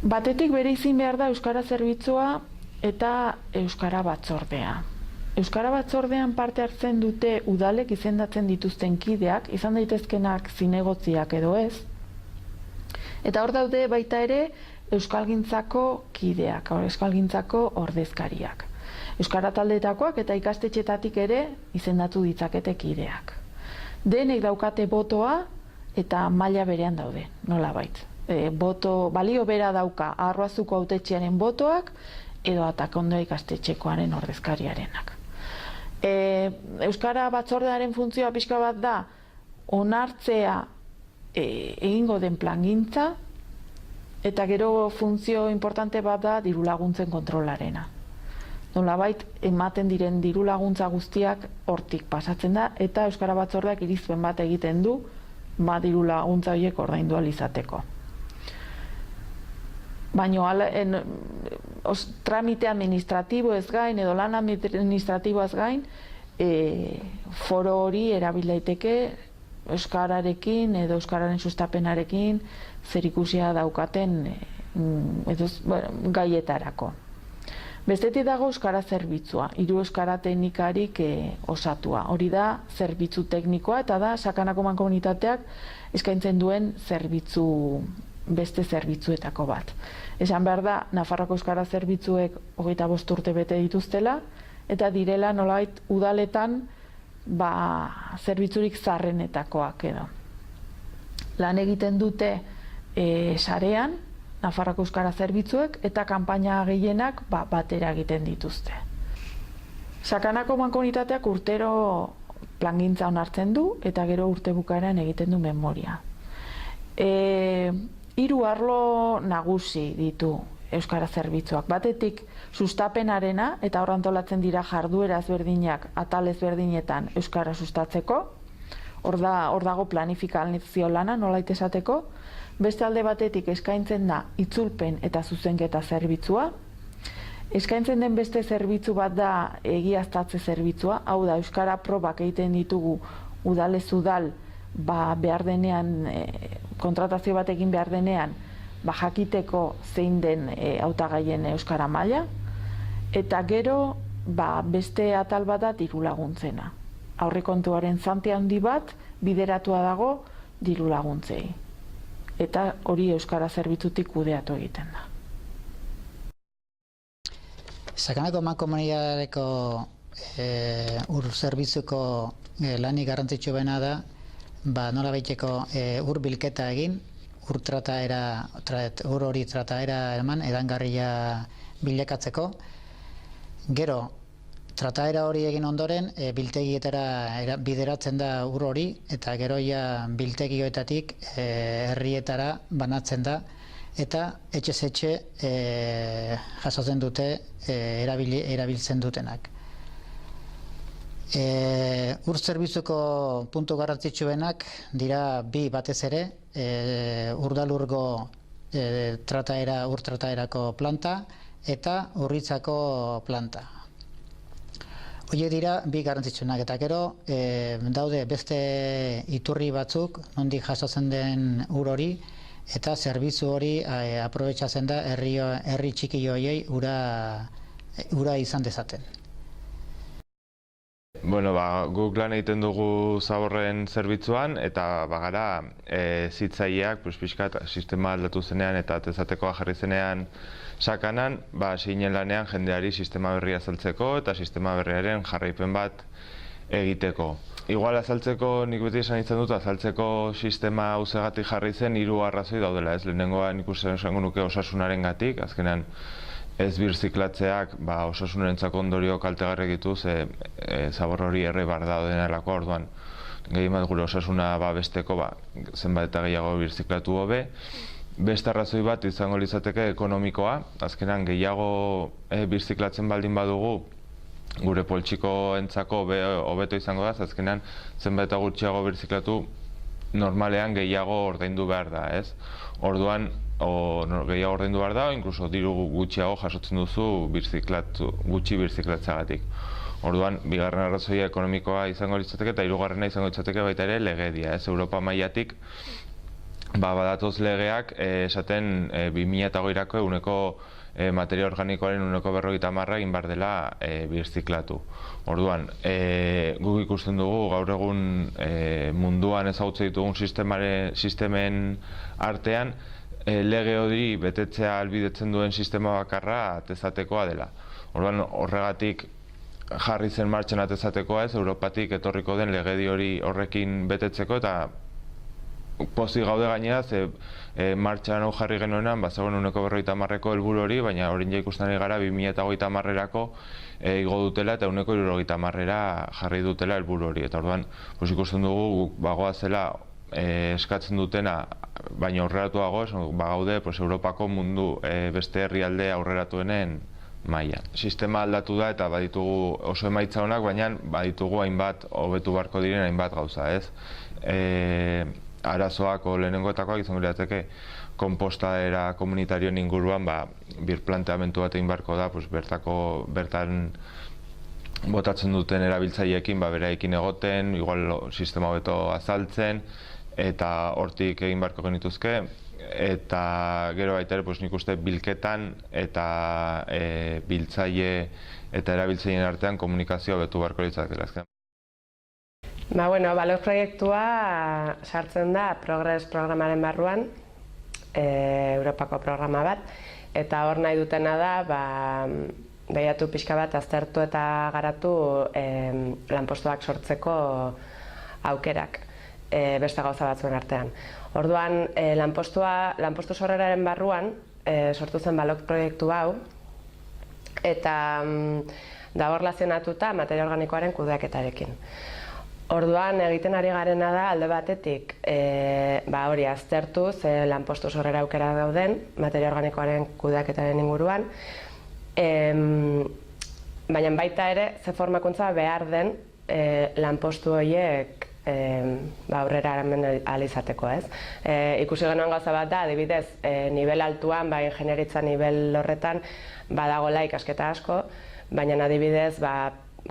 Batetik bere izin behar da Euskara Zerbitzua eta Euskara Batzordea. Euskara Batzordean parte hartzen dute udalek izendatzen dituzten kideak, izan daitezkenak zinegotziak edo ez, eta hor daude baita ere Euskalgintzako kideak, Euskalgintzako ordezkariak. Euskara taldeetakoak eta ikastetxetatik ere izendatu ditzakete kideak. Denek daukate botoa eta maila berean daude, nolabait. Balio bera dauka Arroazuko hautetxearen botoak edo Atakondo ikastetxekoaren ordezkariarenak. Euskara Batzordearen funtzioa pixka bat da onartzea egingo den plangintza, eta gero funtzio importante bat da dirulaguntzen kontrolarena. Nolabait ematen diren dirulaguntza guztiak hortik pasatzen da, eta Euskara Batzordeak irizpen bat egiten du dirulaguntza horiek ordaindu ahal izateko. Baina tramite administratibo ez gain edo lan administratiboaz gain, foro hori erabil daiteke euskararekin edo euskararen sustapenarekin zerikusia daukaten gaietarako. Bestetik dago Euskara Zerbitzua, 3 euskara teknikarik osatua. Hori da zerbitzu teknikoa eta da Sakanako mankomunitateak eskaintzen duen beste zerbitzuetako bat. Esan behar da, Nafarroako Euskara Zerbitzuek 25 urte bete dituztela, eta direla nolabait udaletan zerbitzurik zaharrenetakoak edo. Lan egiten dute sarean, Nafarroako Euskara Zerbitzuek, eta kanpaina gehienak batera egiten dituzte. Sakanako mankomunitateak urtero plangintza onartzen du, eta gero urte bukaeran egiten du memoria. 3 arlo nagusi ditu Euskara Zerbitzuak. Batetik sustapenarena, eta hor antolatzen dira jarduera ezberdinak atal ezberdinetan Euskara sustatzeko. Hor dago planifikazio lana, nolait esateko. Beste alde batetik eskaintzen da itzulpen eta zuzenketa zerbitzua. Eskaintzen den beste zerbitzu bat da egiaztatze zerbitzua, hau da Euskara probak egiten ditugu udalez udal, behar denean, kontratazio bat egin behar denean, jakiteko zein den hautagaien euskara maila, eta gero beste atal bat da dirulaguntzena. Aurrekontuaren zante handi bat bideratua dago dirulaguntzei. Eta hori Euskara Zerbitzutik kudeatu egiten da. Sakanako mankomunitateko ur zerbitzuko lanik garrantzitsu bena da, nola baiteko ur bilketa egin, ur hori trataera eman, edangarria bilakatzeko. Gero, trataera hori egin ondoren, biltegietara bideratzen da ur hori, eta gero biltegioetatik herrietara banatzen da, eta etxez etxe jasotzen dute erabiltzen dutenak. Ur zerbitzuko puntu garrantzitsuenak dira bi batez ere, Urdalurgo ur trataerako planta eta Urritzako planta. Horiek dira bi garrantzitsuenak, eta gero daude beste iturri batzuk nondik jasotzen den ur hori, eta zerbitzu hori aprobetxatzen da herri txiki horiei ura izan dezaten. Guk lan egiten dugu Zaborren zerbitzuan, eta bagara zitzaileak pixkat sistema aldatu zenean eta tezatekoa jarri zenean Sakanan, zinen lanean jendeari sistema berria azaltzeko eta sistema berriaren jarraipen bat egiteko. Igual azaltzeko, nik beti esan izan dut, azaltzeko sistema hauzegatik jarri zen 3 arrazoi daudela, ez? Lehenengoa nik uste esango nuke osasunaren gatik, azkenean ez birziklatzeak osasunarentzako ondorio kaltegarriak ditu, zabor hori errebar daudenelako, orduan gehien bat gure osasuna besteko zenbat eta gehiago birziklatu hobe. Beste arrazoi bat izango litzateke ekonomikoa, azkenan gehiago birziklatzen baldin badugu gure poltsikoentzako hobeto izango da, azkenan zenbat eta gutxiago birziklatu normalean gehiago ordaindu behar da, ez? Orduan gehiago ordaindu behar da, inkluso diru gutxiago jasotzen duzu gutxi birziklatzeagatik. Orduan, bigarren arrazoia ekonomikoa izango litzateke eta hirugarrena izango litzateke baita ere legedia, ez? Europa mailatik badatoz legeak esaten 2008-rako ehuneko materia organikoaren 50% egin behar dela birziklatu. Orduan, guk ikusten dugu gaur egun munduan ezagutzen ditugun sistemen artean lege hori betetzea ahalbidetzen duen sistema bakarra atezatekoa dela. Orduan, horregatik jarri zen martxan atezatekoa ez, Europatik etorriko den legedi hori horrekin betetzeko, eta pozik gaude gainera, ze martxan hau jarri genuenan, bazegoen 50%ko helburu hori, baina orain ikusten ari gara 2030-erako igo dutela eta 170-era jarri dutela helburu hori. Eta orduan, ikusten dugu bagoazela eskatzen dutena, baina aurreratuago, bagaude Europako mundu beste herrialde aurreratuenen maila. Sistema aldatu da eta baditugu oso emaitza honak, baina baditugu hainbat hobetu beharko diren hainbat gauza, ez? Arazoako lehenengoetakoak izango lirateke konpostaera komunitarioen inguruan birplanteamentu bat egin beharko da, bertan botatzen duten erabiltzaileekin beraiekin egoten, igual sistema hobeto azaltzen, eta hortik egin beharko genituzke, eta gero baita ere nik uste bilketan eta biltzaile eta erabiltzaileen artean komunikazioa hobetu beharko litzateke. Balor proiektua sartzen da Progress programaren barruan, Europako programa bat, eta hor nahi dutena da behiatu pixka bat aztertu eta garatu lanpostuak sortzeko aukerak beste gauza batzuen artean. Orduan, lanpostu sorreraren barruan sortu zen Balok proiektu hau, eta dago erlazionatuta materia organikoaren kudeaketarekin. Orduan, egiten ari garena da alde batetik hori aztertu ze lanpostu sorrera aukera dauden materia organikoaren kudeaketaren inguruan, baina baita ere ze formakuntza behar den lanpostu horiek aurrera eraman ahal izateko, ez? Ikusi genuen gauza bat da, adibidez, nivel altuan, ingenieritza nivel horretan badagoela ikasketa asko, baina adibidez,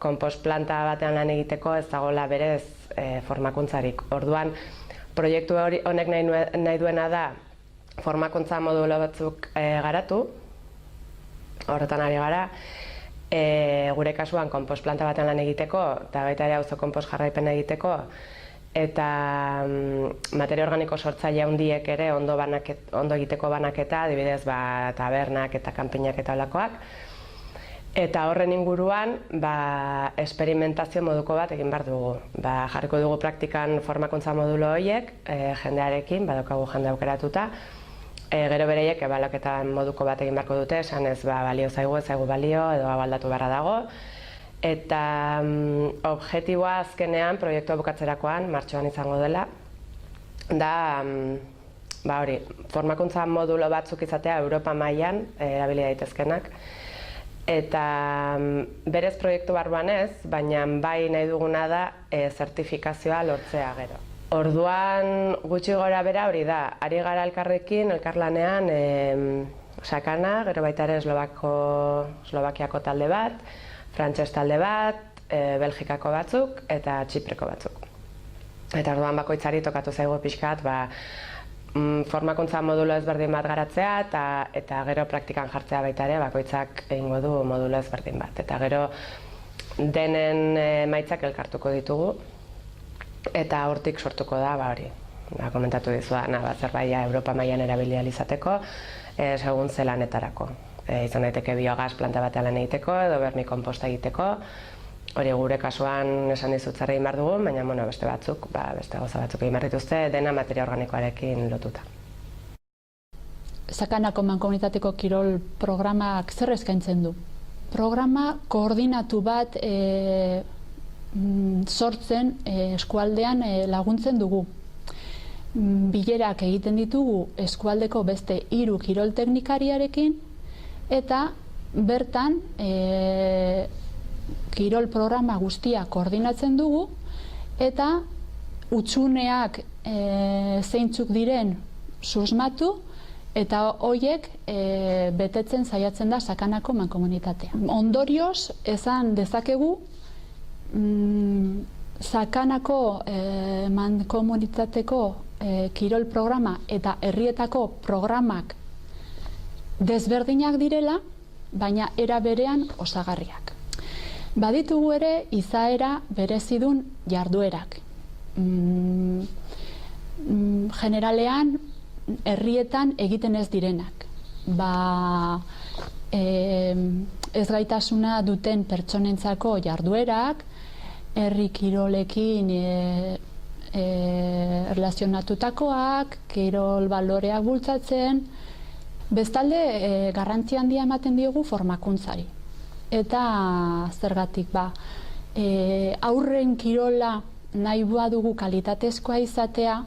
konpost planta batean lan egiteko ez dagoela berez formakuntzarik. Orduan, proiektu honek nahi duena da formakuntza modulo batzuk garatu, horretan ari gara, gure kasuan konpost planta batean lan egiteko, eta baita ere auzo konpost jarraipena egiteko, eta materia organiko sortzaile handiek ere ondo egiteko banaketa, adibidez tabernak eta kanpinak eta holakoak. Eta horren inguruan, esperimentazio moduko bat egin behar dugu. Jarriko dugu praktikan formakuntza modulo horiek, jendearekin, badaukagu jende aukeratuta. Gero bereiek ebaluaketan moduko bat egin beharko dute, esan ez balio zaigu, ez zaigu balio, edo abaldatu beharra dago. Eta objektiboa azkenean, proiektua bukatzerakoan, martxoan izango dela, da formakuntza modulo batzuk izatea Europa mailan erabili daitezkenak. Eta berez proiektu barruan ez, baina bai nahi duguna da zertifikazioa lortzea gero. Orduan gutxi gora bera hori da, ari gara elkarrekin, elkarlanean Sakana, gero baita ere Eslovakiako talde bat, Frantses talde bat, Belgikako batzuk eta Txipreko batzuk. Eta orduan bakoitzari tokatu zaigu pixkat, formakuntza modulo ezberdin bat garatzea eta gero praktikan jartzea baita ere bakoitzak egingo du modulo ezberdin bat. Eta gero denen emaitzak elkartuko ditugu eta hortik sortuko da komentatu dizudan zerbait Europa mailan erabili ahal izateko segun ze lanetarako. Izan daiteke biogas planta batean lan egiteko edo bermikonposta egiteko. Hori gure kasuan esan dizut zer egin behar dugu, baina beste batzuk, beste gauza batzuk egin behar dituzte, dena materia organikoarekin lotuta. Sakanako mankomunitateko kirol programak zer eskaintzen du? Programa koordinatu bat sortzen eskualdean laguntzen dugu. Bilerak egiten ditugu eskualdeko beste 3 kirol teknikariarekin eta bertan kirol programa guztia koordinatzen dugu eta hutsuneak zeintzuk diren susmatu eta horiek betetzen saiatzen da Sakanako mankomunitatea. Ondorioz, esan dezakegu Sakanako mankomunitateko kirol programa eta herrietako programak desberdinak direla, baina era berean osagarriak. Baditugu ere izaera berezidun jarduerak. Generalean herrietan egiten ez direnak. Ez gaitasuna duten pertsonentzako jarduerak, herri kirolekin erlazionatutakoak, kirol baloreak bultzatzen. Bestalde, garrantzia handia ematen diogu formakuntzari. Eta zergatik aurren kirola nahi badugu kalitatezkoa izatea,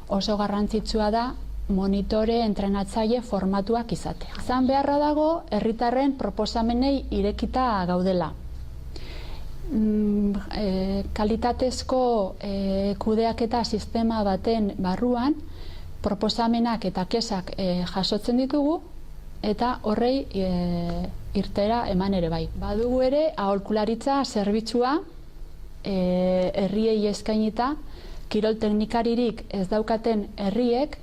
oso garrantzitsua da monitore, entrenatzaile formatuak izatea. Izan beharra dago, herritarren proposamenei irekita gaudela. Kalitatezko kudeaketa sistema baten barruan, proposamenak eta kesak jasotzen ditugu, eta horrei irtera eman ere bai. Badugu ere, aholkularitza zerbitzua herriei eskainita, kirol teknikaririk ez daukaten herriek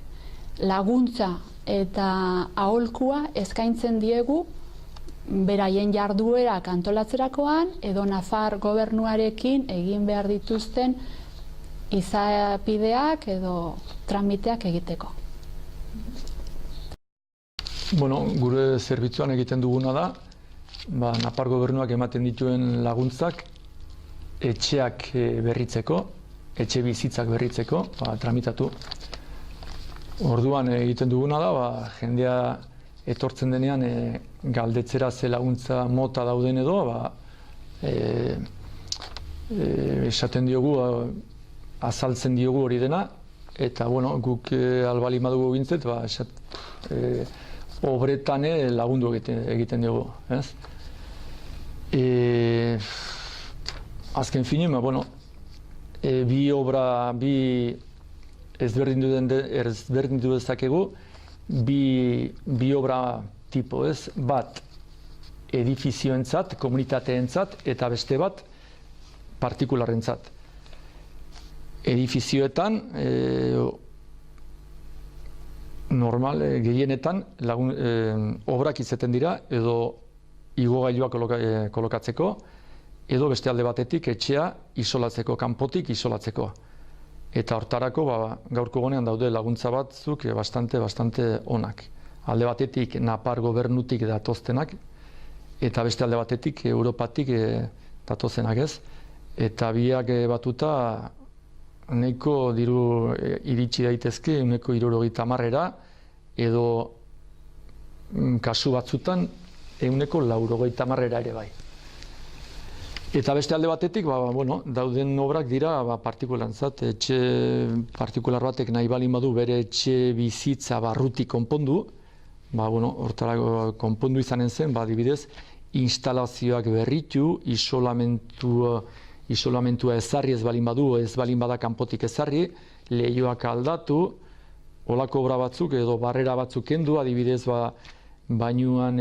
laguntza eta aholkua eskaintzen diegu beraien jarduerak antolatzerakoan edo Nafar gobernuarekin egin behar dituzten izapideak edo tramiteak egiteko. Bueno, gure zerbitzuan egiten duguna da, Nafar gobernuak ematen dituen laguntzak etxeak berritzeko, etxe bizitzak berritzeko, tramitatu. Orduan egiten duguna da, jendea etortzen denean galdetzera ze laguntza mota dauden edo, esaten diogu, azaltzen diogu hori dena, eta guk albali madugu gintzet, obretan lagundu egiten dugu. Azken fine, bi obra, ezberdindu dezakegu, bi obra tipo, bat edifizioentzat, komunitateentzat, eta beste bat partikularrentzat. Edifizioetan, normal, gehienetan obrak izaten dira, edo igogailuak kolokatzeko, edo beste alde batetik etxea isolatzeko, kanpotik isolatzeko. Eta hortarako gaurko egunean daude laguntza batzuk bastante onak. Alde batetik Nafar gobernutik datoztenak, eta beste alde batetik Europatik datozenak ez. Eta biak batuta nahiko diru iritsi daitezke, 170 edo kasu batzutan 180 ere bai. Eta beste alde batetik, dauden obrak dira partikulantzat, etxe partikular batek nahi balin badu bere etxe bizitza barrutik konpondu, hortarako konpondu izanen zen, adibidez, instalazioak berritu, isolamentua ezarri ez balin badu, ez balin bada kanpotik ezarri, lehioak aldatu, olako obra batzuk edo barrera batzuk kendu, adibidez, bainuan,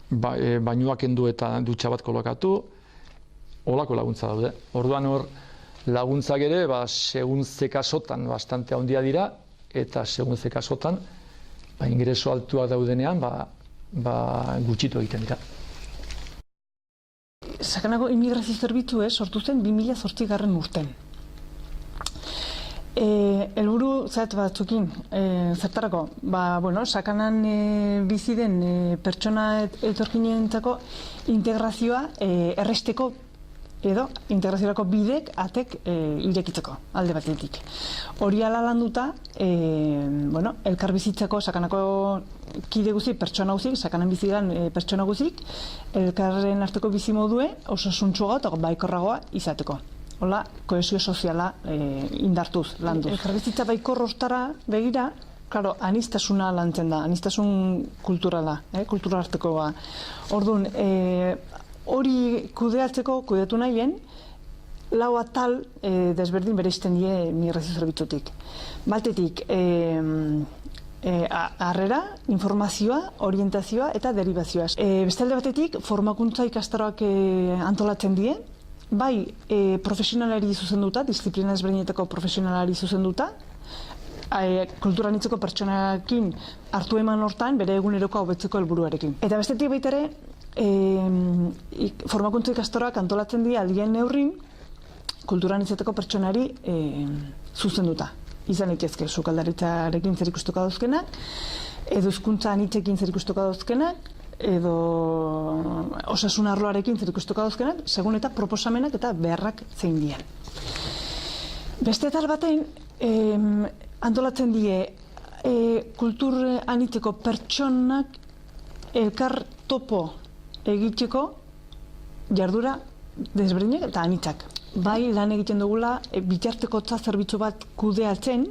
bainuak kendu eta dutxa bat kolokatu, olako laguntza daude. Orduan hor laguntzak ere, segun ze kasotan bastante handia dira, eta segun ze kasotan, ingreso altua daudenean, gutxitu egiten dira. Sakanako immigrazio zerbitzu sortu zen 2008 urten. Helburu zehatz batzukin, zertarako, Sakanan bizi den pertsona etorkinentzako integrazioa erresteko edo integraziorako bidek atek irekitzeko alde batetik. Hori ala landuta, elkarbizitzako Sakanako kide guzik, pertsona guzik, Sakanan bizi den pertsona guzik, elkarren arteko bizi modue osasuntsuagoa eta baikorragoa izateko. Hola, kohesio soziala indartuz, landuz. Elkarbizitza baikor hortara begira, aniztasuna lantzen da, anistasun kulturala, kulturartekoa. Orduan, hori kudeatu nahien, lau atal desberdin bereizten die migrazio zerbitzutik. Batetik, harrera, informazioa, orientazioa eta deribazioa. Bestalde batetik, formakuntza ikastaroak antolatzen die, bai profesionalari zuzenduta, disiplina ezberdinetako profesionalari zuzenduta, kultura anitzeko pertsonakin hartu eman hortan bere egunerokoa hobetzeko helburuarekin. Eta bestetik baita ere, formakuntza ikastorak antolatzen dira aldien neurrin kultura anitzeko pertsonari zuzenduta. Izan daitezke sukaldaritzarekin zerikustuko dauzkenak, edo hezkuntza anitzekin zerikustuko dauzkenak, edo osasun arloarekin zerikustuko dauzkenak, segun eta proposamenak eta beharrak zein dian. Beste atal batean, antolatzen die kultur anitzeko pertsonak elkar topo egiteko jardura desberdinak eta anitzak. Bai lan egiten dugula bitartekotza zerbitzu bat kudeatzen,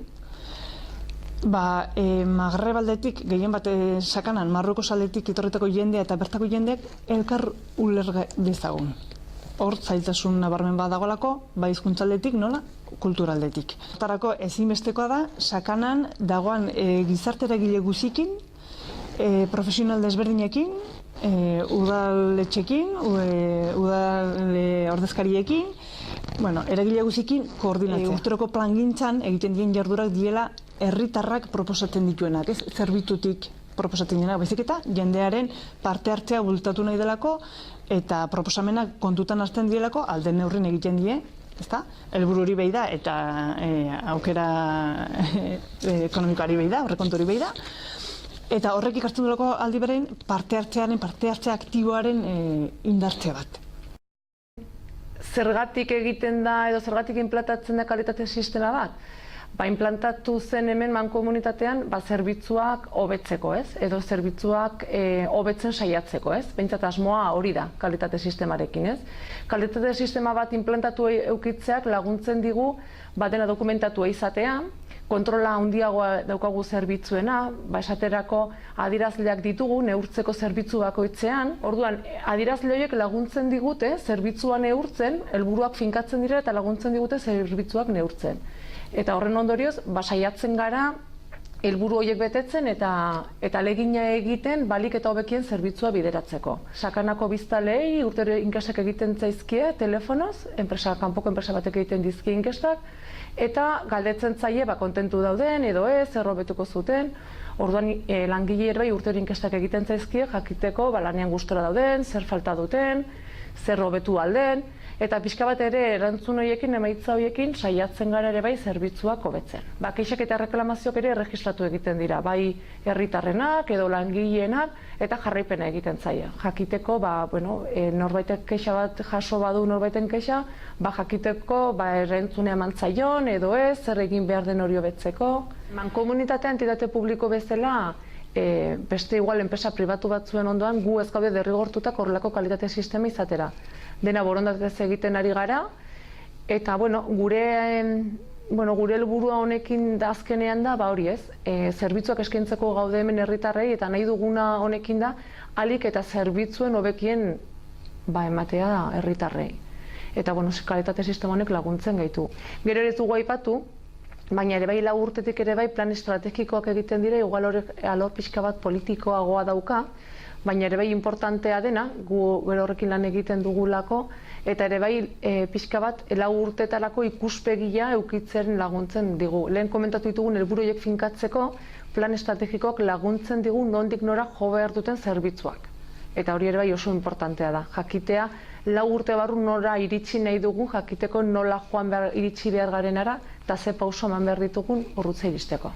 Magreb aldetik, gehien bat sakanan, Marruekos aldetik etorritako jendea eta bertako jendeak elkar uler dezagun. Hor zailtasun nabarmen badagoelako, bai hizkuntza aldetik, nola, kulturaldetik. Hortarako ezinbestekoa da, sakanan dagoan gizarteragile guzikin, profesional desberdinekin, udaletxekin, udal ordezkariekin, eragile guzikin koordinatzea. Urteroko plangintzan egiten dien jardurak diela herritarrak proposatzen dituenak, ez zerbitutik proposatzen dituenak, baizik eta jendearen parte hartzea bultatu nahi delako eta proposamenak kontutan hartzen direlako alden neurrin egiten die, ezta? Helburu hori behi da eta aukera ekonomikoari behi da, aurrekontu hori behi da. Eta horrek ikartzen duelako aldi berein parte hartze aktiboaren indartzea bat. Zergatik egiten da edo zergatik inplantatzen da kalitate sistema bat? Inplantatu zen hemen mankomunitatean zerbitzuak hobetzeko, ez? Edo zerbitzuak hobetzen saiatzeko, ez? Behintzat asmoa hori da kalitate sistemarekin, ez? Kalitate sistema bat inplantatu eukitzeak laguntzen digu dena dokumentatua izatea, kontrola handiagoa daukagu zerbitzuena, esaterako adierazleak ditugu neurtzeko zerbitzu bakoitzean, orduan adierazle horiek laguntzen digute zerbitzua neurtzen, helburuak finkatzen dira eta laguntzen digute zerbitzuak neurtzen. Eta horren ondorioz, saiatzen gara helburu horiek betetzen eta ahalegina egiten balik eta hobekien zerbitzua bideratzeko. Sakanako biztanleei urtero inkesak egiten zaizkie telefonoz, kanpoko enpresa batek egiten dizkie inkestak, eta galdetzen zaie kontentu dauden edo ez, zer hobetuko zuten. Orduan langileei bai urtero inkestak egiten zaizkie jakiteko lanean gustora dauden, zer falta duten, zer hobetu alden, eta pixka bat ere erantzun horiekin, emaitza horiekin saiatzen gara ere bai zerbitzuak hobetzen. Kexak eta reklamazioak ere erregistratu egiten dira, bai herritarrenak edo langileenak eta jarraipena egiten zaie. Jakiteko, norbaitek kexa bat jaso badu norbaiten kexa, jakiteko erantzunea eman zaion edo ez, zer egin behar den hori hobetzeko. Mankomunitatea entitate publiko bezala, beste igual enpresa pribatu batzuen ondoan gu ez gaude derrigortutak horrelako kalitate sistema izatera. Dena borondatez egiten ari gara, eta gure helburua honekin da azkenean da, hori ez, zerbitzuak eskaintzeko gaude hemen herritarrei eta nahi duguna honekin da, ahalik eta zerbitzuen hobekien ematea herritarrei. Eta kalitate sistema honek laguntzen gaitu. Gero ere ez dugu aipatu, baina ere bai 4 urtetik ere bai plan estrategikoak egiten dira, igual alor pixka bat politikoagoa dauka, baina ere bai importantea dena, gu gero horrekin lan egiten dugulako, eta ere bai pixka bat 4 urtetarako ikuspegia eukitzen laguntzen digu. Lehen komentatu ditugun helburu horiek finkatzeko, plan estrategikoak laguntzen digu nondik nora jo behar duten zerbitzuak. Eta hori ere bai oso importantea da, jakitea 4 urte barru nora iritsi nahi dugun, jakiteko nola iritsi behar garenara, eta ze pauso eman behar ditugun horrutza iristeko.